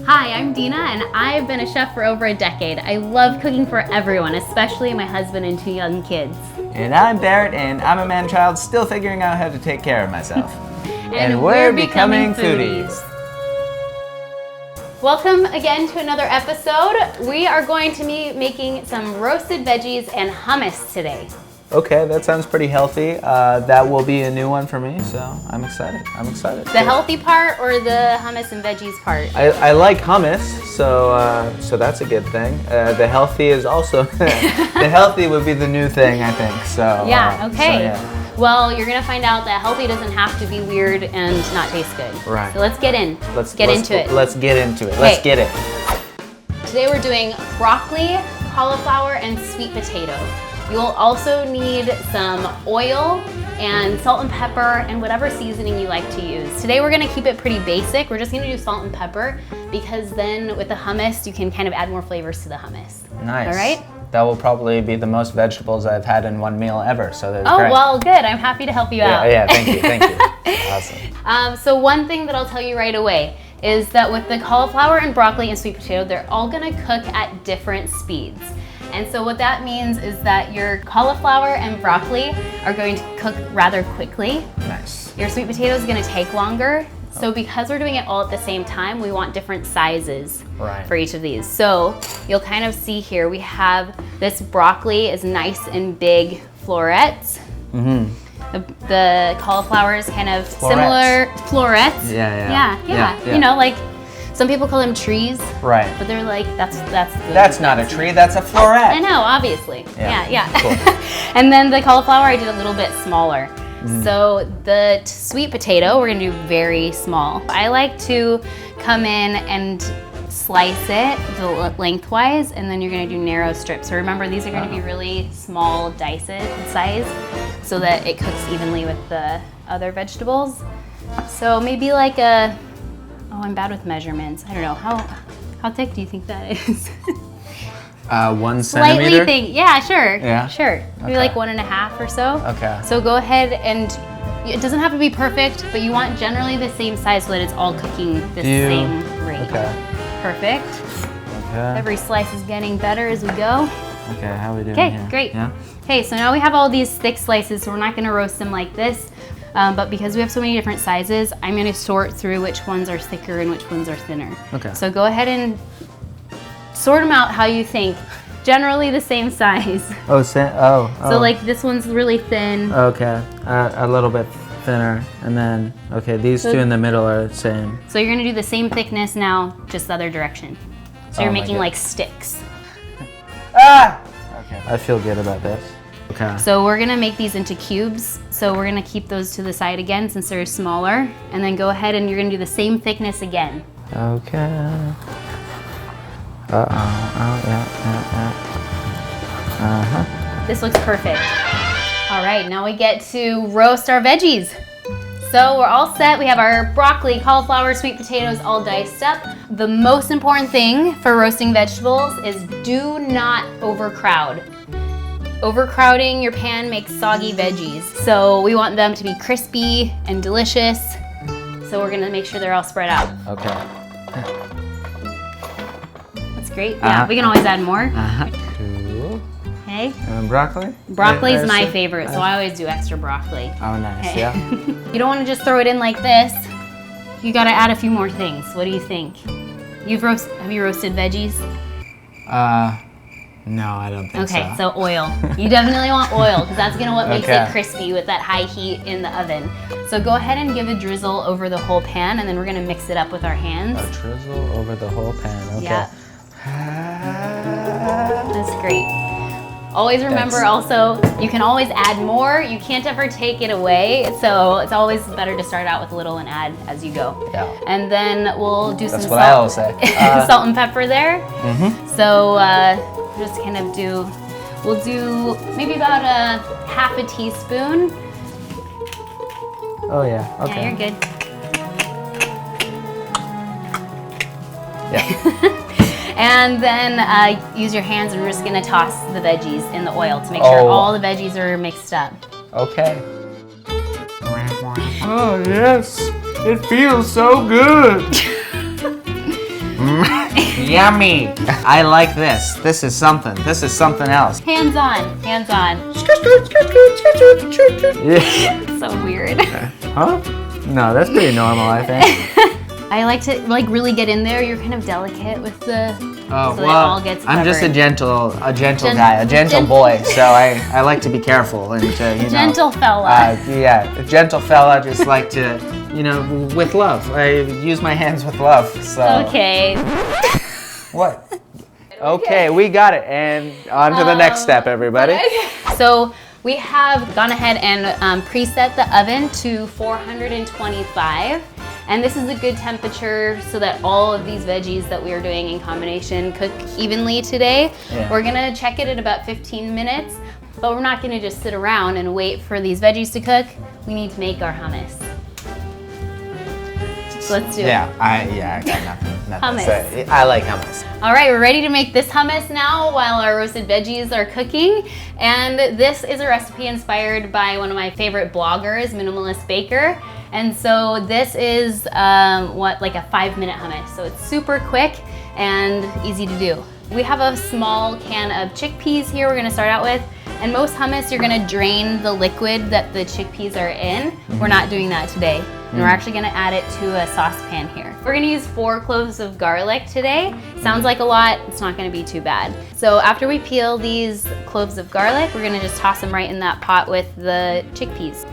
Hi, I'm Dina, and I've been a chef for over a decade. I love cooking for everyone, especially my husband and 2 young kids. And I'm Barrett, and I'm a man-child still figuring out how to take care of myself. And we're becoming foodies. Welcome again to another episode. We are going to be making some roasted veggies and hummus today. Okay, that sounds pretty healthy. That will be a new one for me, so I'm excited. The healthy part or the hummus and veggies part? I like hummus, so that's a good thing. The healthy is also the healthy would be the new thing, I think. So yeah, okay. So, yeah. Well, you're gonna find out that healthy doesn't have to be weird and not taste good. Right. So let's get in. Let's get into it. Let's get into it. Let's get it. Today we're doing broccoli, cauliflower, and sweet potato. You'll also need some oil and salt and pepper and whatever seasoning you like to use. Today we're gonna keep it pretty basic. We're just gonna do salt and pepper because then with the hummus, you can kind of add more flavors to the hummus. Nice. All right? That will probably be the most vegetables I've had in one meal ever, so that's Oh, great. well, good. I'm happy to help you out. Yeah, thank you. Awesome. So one thing that I'll tell you right away is that with the cauliflower and broccoli and sweet potato, they're all gonna cook at different speeds. And so what that means is that your cauliflower and broccoli are going to cook rather quickly. Nice. Your sweet potato is going to take longer. So because we're doing it all at the same time, we want different sizes for each of these. So you'll kind of see here, we have this broccoli is nice and big florets. Mm-hmm. The cauliflower is kind of similar florets. Yeah. You know, like some people call them trees. Right. But they're like, that's not a tree, that's a floret. I know, obviously. Yeah. Cool. And then the cauliflower I did a little bit smaller. So the sweet potato, we're gonna do very small. I like to come in and slice it lengthwise, and then you're gonna do narrow strips. So remember, these are gonna be really small dice size so that it cooks evenly with the other vegetables. So maybe like a, I'm bad with measurements. I don't know, how thick do you think that is? 1 centimeter? Slightly thick, yeah, sure. Yeah? Sure, maybe like 1.5 or so. Okay. So go ahead and, it doesn't have to be perfect, but you want generally the same size so that it's all cooking the same rate. Okay. Perfect. Okay. Every slice is getting better as we go. Okay, how are we doing here? Okay, great. Yeah? Okay, so now we have all these thick slices, so we're not gonna roast them like this. But because we have so many different sizes, I'm gonna sort through which ones are thicker and which ones are thinner. Okay. So go ahead and sort them out how you think. Generally the same size. So like this one's really thin. Okay, a little bit thinner. And then, okay, these two in the middle are the same. So you're gonna do the same thickness now, just the other direction. So you're making like sticks. Okay. I feel good about this. Okay. So we're gonna make these into cubes. So we're gonna keep those to the side again since they're smaller. And then go ahead and you're gonna do the same thickness again. Okay. This looks perfect. All right, now we get to roast our veggies. So we're all set. We have our broccoli, cauliflower, sweet potatoes all diced up. The most important thing for roasting vegetables is do not overcrowd. Overcrowding your pan makes soggy veggies. So we want them to be crispy and delicious. So we're gonna make sure they're all spread out. Okay. That's great. Yeah, we can always add more. Cool. Okay. And broccoli? Broccoli's my favorite, so I always do extra broccoli. Oh, nice. Okay. Yeah. You don't want to just throw it in like this. You gotta add a few more things. What do you think? Have you roasted veggies? No, I don't think so. Okay, so oil. You definitely want oil because that's gonna what makes it crispy with that high heat in the oven. So go ahead and give a drizzle over the whole pan, and then we're gonna mix it up with our hands. A drizzle over the whole pan. Okay. Yeah. That's great. Always remember also, you can always add more. You can't ever take it away. So it's always better to start out with little and add as you go. Yeah. And then we'll do some salt. That's what I always say. Salt and pepper there. Mm-hmm. So just kind of we'll do maybe about a half a teaspoon. Oh yeah, okay. Yeah, you're good. Yeah. And then use your hands and we're just gonna toss the veggies in the oil to make sure all the veggies are mixed up. Okay. Oh yes, it feels so good. Yummy. I like this. This is something. This is something else. Hands on, hands on. Yeah. So weird. Huh? No, that's pretty normal, I think. I like to really get in there. You're kind of delicate with the, Oh, so it well, all gets I'm just a covered. gentle guy, a gentle boy, so I like to be careful and Gentle fella. Yeah, a gentle fella, just like to, with love. I use my hands with love, so. Okay. What? Okay, we got it, and on to the next step, everybody. So we have gone ahead and preset the oven to 425. And this is a good temperature so that all of these veggies that we are doing in combination cook evenly today. Yeah. We're gonna check it at about 15 minutes, but we're not gonna just sit around and wait for these veggies to cook. We need to make our hummus. So let's do it. I got nothing Hummus. to say. I like hummus. All right, we're ready to make this hummus now while our roasted veggies are cooking. And this is a recipe inspired by one of my favorite bloggers, Minimalist Baker. And so this is like a 5-minute hummus. So it's super quick and easy to do. We have a small can of chickpeas here we're gonna start out with. And most hummus, you're gonna drain the liquid that the chickpeas are in. We're not doing that today. And we're actually gonna add it to a saucepan here. We're gonna use 4 cloves of garlic today. Sounds like a lot, it's not gonna be too bad. So after we peel these cloves of garlic, we're gonna just toss them right in that pot with the chickpeas.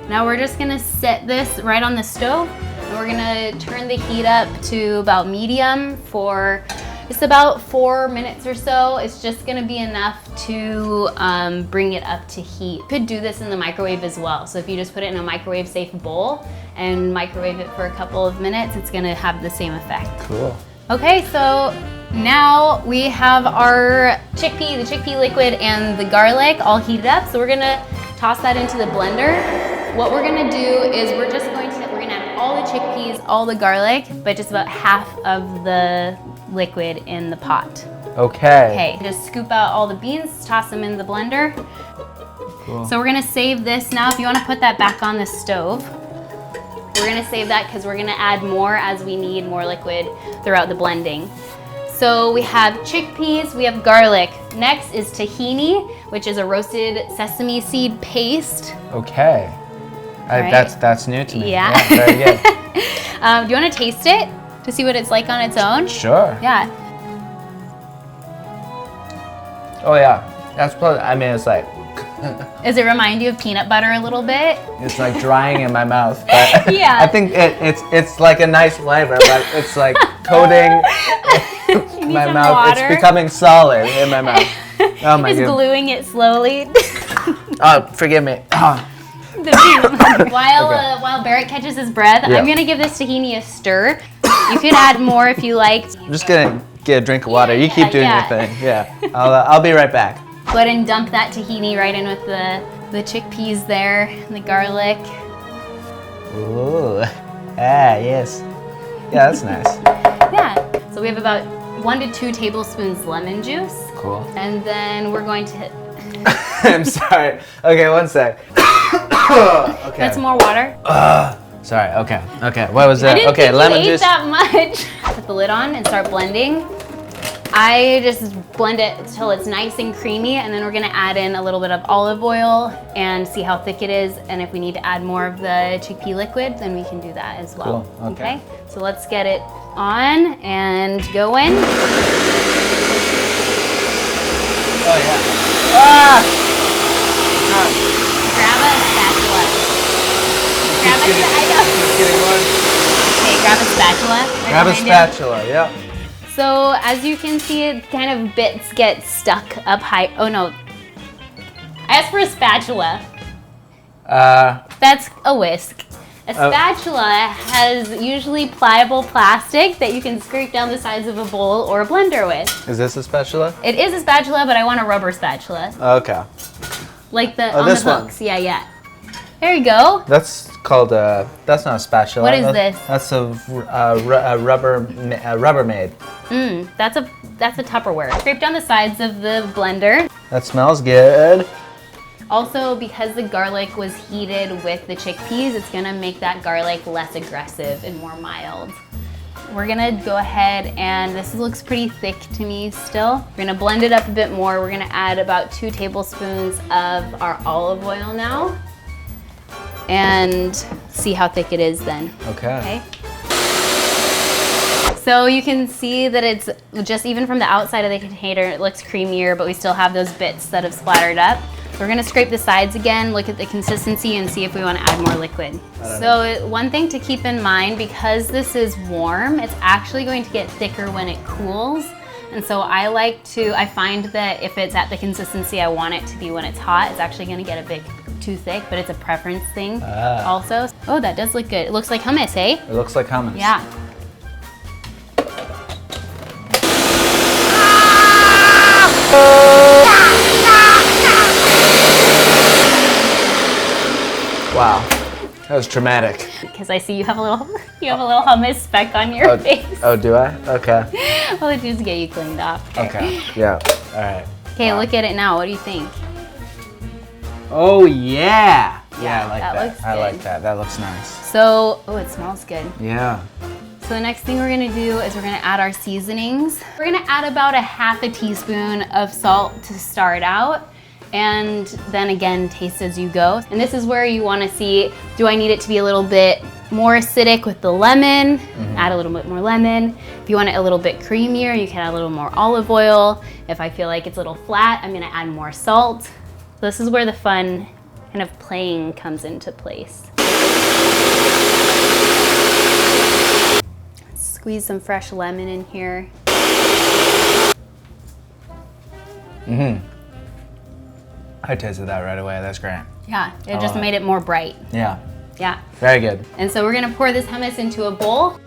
Now we're just gonna set this right on the stove, and we're gonna turn the heat up to about medium for just about 4 minutes or so. It's just gonna be enough to bring it up to heat. You could do this in the microwave as well. So if you just put it in a microwave safe bowl and microwave it for a couple of minutes, it's gonna have the same effect. Cool. Okay, so now we have our the chickpea liquid and the garlic all heated up. So we're gonna toss that into the blender. What we're gonna do is we're gonna add all the chickpeas, all the garlic, but just about half of the liquid in the pot. Okay. Okay, just scoop out all the beans, toss them in the blender. Cool. So we're gonna save this now. If you wanna put that back on the stove, we're gonna save that because we're gonna add more as we need more liquid throughout the blending. So we have chickpeas, we have garlic. Next is tahini, which is a roasted sesame seed paste. Okay. Right. That's new to me. Yeah. Very good. Do you want to taste it to see what it's like on its own? Sure. Yeah. Oh yeah. That's probably. I mean, it's like. Does it remind you of peanut butter a little bit? It's like drying in my mouth. But Yeah. I think it's like a nice flavor, but it's like coating You need my some mouth. water. It's becoming solid in my mouth. Oh my It's god. gluing it slowly. Oh, forgive me. Oh. While Barrett catches his breath, Yeah. I'm gonna give this tahini a stir. You could add more if you liked. I'm just gonna get a drink of water. You keep doing Yeah. your thing. Yeah. I'll be right back. Go ahead and dump that tahini right in with the chickpeas there, and the garlic. Ooh. Ah, yes. Yeah, that's nice. Yeah. So we have about 1 to 2 tablespoons lemon juice, Cool. and then we're going to. I'm sorry. Okay, one sec. Okay. That's more water. Sorry. Okay. Okay. What was I that? didn't Okay, think lemon you ate juice. that much. Put the lid on and start blending. I just blend it until it's nice and creamy, and then we're gonna add in a little bit of olive oil and see how thick it is. And if we need to add more of the chickpea liquid, then we can do that as well. Cool, okay. So let's get it on and going. Oh yeah. Ah! Grab a spatula. Grab a Just getting one. Okay, grab a spatula. right Grab a behind you. spatula. Yep. So as you can see, it kind of bits get stuck up high. Oh no. I asked for a spatula. That's a whisk. A spatula has usually pliable plastic that you can scrape down the sides of a bowl or a blender with. Is this a spatula? It is a spatula, but I want a rubber spatula. Okay. Like the Oh, on the this one. hooks. Yeah, yeah. There you go. That's called that's not a spatula. What is this? That's a Rubbermaid. That's a Tupperware. Scrape down the sides of the blender. That smells good. Also, because the garlic was heated with the chickpeas, it's gonna make that garlic less aggressive and more mild. we're gonna go ahead and this looks pretty thick to me still. We're gonna blend it up a bit more. We're gonna add about 2 tablespoons of our olive oil now and see how thick it is then. Okay. So you can see that it's just even from the outside of the container, it looks creamier, but we still have those bits that have splattered up. We're gonna scrape the sides again, look at the consistency and see if we wanna add more liquid. So one thing to keep in mind, because this is warm, it's actually going to get thicker when it cools. And so I find that if it's at the consistency I want it to be when it's hot, it's actually gonna get a bit too thick, but it's a preference thing also. Oh, that does look good. It looks like hummus, eh? It looks like hummus. Yeah. Wow, that was traumatic. Because I see you have a little hummus speck on your face. Oh, do I? Okay. Well, let's just get you cleaned off. Okay. Yeah. All right. Okay, look at it now. What do you think? Oh yeah. Yeah, I like that that. looks I like good. that. That looks nice. So, oh, it smells good. Yeah. So the next thing we're gonna do is we're gonna add our seasonings. We're gonna add about a half a teaspoon of salt to start out, and then again, taste as you go. And this is where you wanna see, do I need it to be a little bit more acidic with the lemon? Add a little bit more lemon. If you want it a little bit creamier, you can add a little more olive oil. If I feel like it's a little flat, I'm gonna add more salt. This is where the fun kind of playing comes into place. Squeeze some fresh lemon in here. I tasted that right away. That's great. Yeah, it just made it more bright. Yeah. Yeah. Very good. And so we're gonna pour this hummus into a bowl.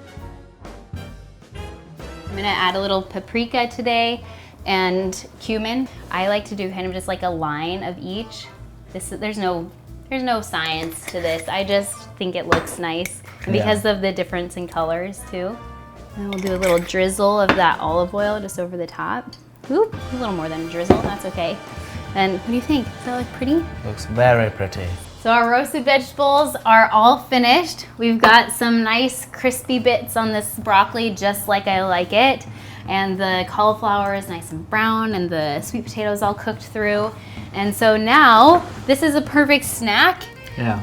I'm gonna add a little paprika today and cumin. I like to do kind of just like a line of each. There's no science to this. I just think it looks nice. And because of the difference in colors too. And we'll do a little drizzle of that olive oil just over the top. Oop, a little more than a drizzle, that's okay. And what do you think? Does that look pretty? Looks very pretty. So our roasted vegetables are all finished. We've got some nice crispy bits on this broccoli, just like I like it. And the cauliflower is nice and brown, and the sweet potato is all cooked through. And so now, this is a perfect snack,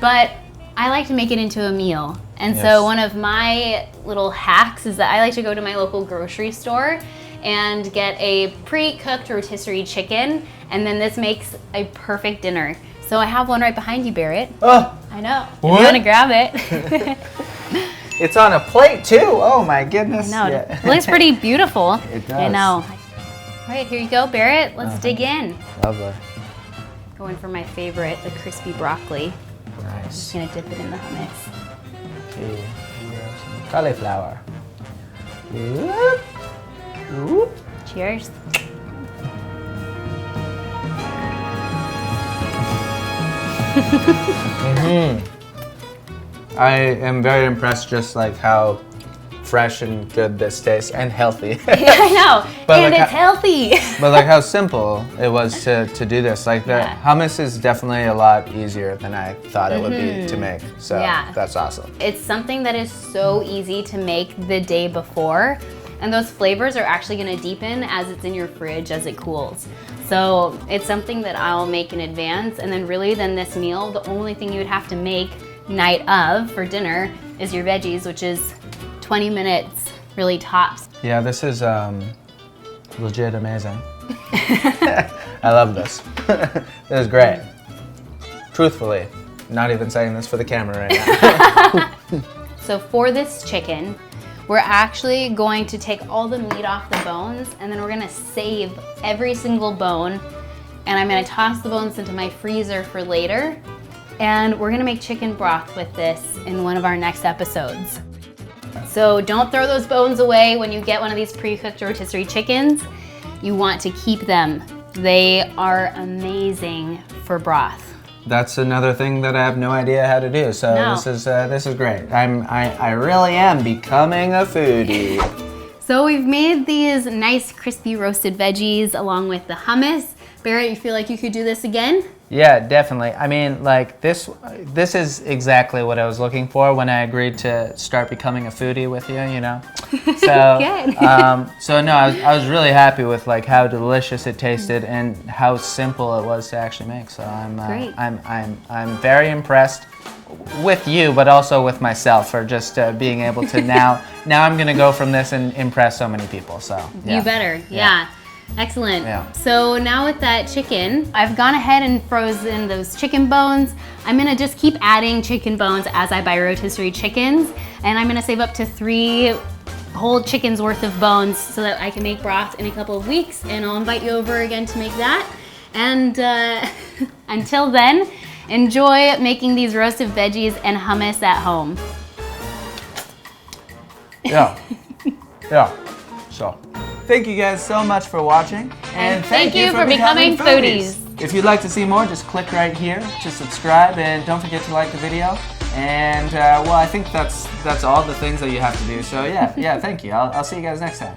but I like to make it into a meal. And so one of my little hacks is that I like to go to my local grocery store and get a pre-cooked rotisserie chicken, and then this makes a perfect dinner. So I have one right behind you, Barrett. Oh, I know. What? If you want to grab it. it's on a plate too. Oh my goodness. No, it looks pretty beautiful. It does. I know. All right, here you go, Barrett. Let's dig in. Lovely. Going for my favorite, the crispy broccoli. Nice. Just gonna dip it in the hummus. Okay. Some cauliflower. Whoop. Whoop. Cheers. I am very impressed just like how fresh and good this tastes and healthy. Yeah, I know. But and like it's healthy. But like how simple it was to do this. Like the hummus is definitely a lot easier than I thought it would be to make. So that's awesome. It's something that is so easy to make the day before. And those flavors are actually gonna deepen as it's in your fridge as it cools. So it's something that I'll make in advance, and then this meal, the only thing you would have to make night of for dinner is your veggies, which is 20 minutes, really tops. Yeah, this is legit amazing. I love this. This is great. Truthfully, not even saying this for the camera right now. So for this chicken, we're actually going to take all the meat off the bones, and then we're gonna save every single bone, and I'm gonna toss the bones into my freezer for later, and we're gonna make chicken broth with this in one of our next episodes. So don't throw those bones away when you get one of these pre-cooked rotisserie chickens. You want to keep them. They are amazing for broth. That's another thing that I have no idea how to do. So this is great. I really am becoming a foodie. So we've made these nice crispy roasted veggies along with the hummus. Barrett, you feel like you could do this again? Yeah, definitely. I mean, like this is exactly what I was looking for when I agreed to start becoming a foodie with you, you know. So, so no, I was really happy with like how delicious it tasted and how simple it was to actually make. So I'm very impressed with you, but also with myself for just being able to now I'm gonna go from this and impress so many people. So yeah. You better, yeah. Excellent. Yeah. So now with that chicken, I've gone ahead and frozen those chicken bones. I'm gonna just keep adding chicken bones as I buy rotisserie chickens, and I'm gonna save up to 3 whole chickens worth of bones so that I can make broth in a couple of weeks, and I'll invite you over again to make that. And until then, enjoy making these roasted veggies and hummus at home. Yeah. Yeah. So. Thank you guys so much for watching. And thank you for becoming foodies. If you'd like to see more, just click right here to subscribe, and don't forget to like the video. And well, I think that's all the things that you have to do. So yeah, thank you. I'll see you guys next time.